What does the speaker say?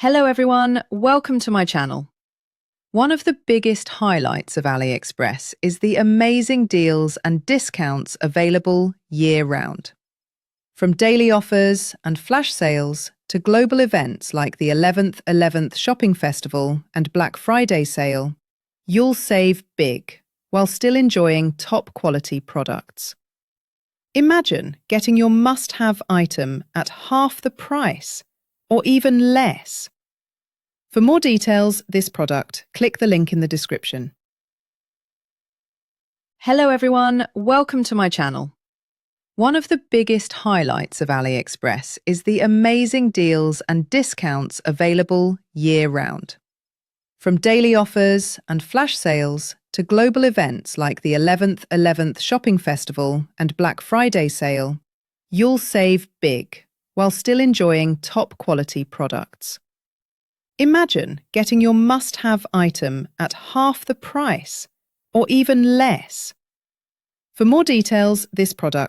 Hello everyone, welcome to my channel. One of the biggest highlights of AliExpress is the amazing deals and discounts available year-round. From daily offers and flash sales to global events like the 11th Shopping Festival and Black Friday sale, you'll save big while still enjoying top-quality products. Imagine getting your must-have item at half the price, or even less. For more details, this product, click the link in the description. Hello everyone, welcome to my channel. One of the biggest highlights of AliExpress is the amazing deals and discounts available year-round. From daily offers and flash sales to global events like the 11th Shopping Festival and Black Friday sale, you'll save big while still enjoying top-quality products. Imagine getting your must-have item at half the price, or even less. For more details, this product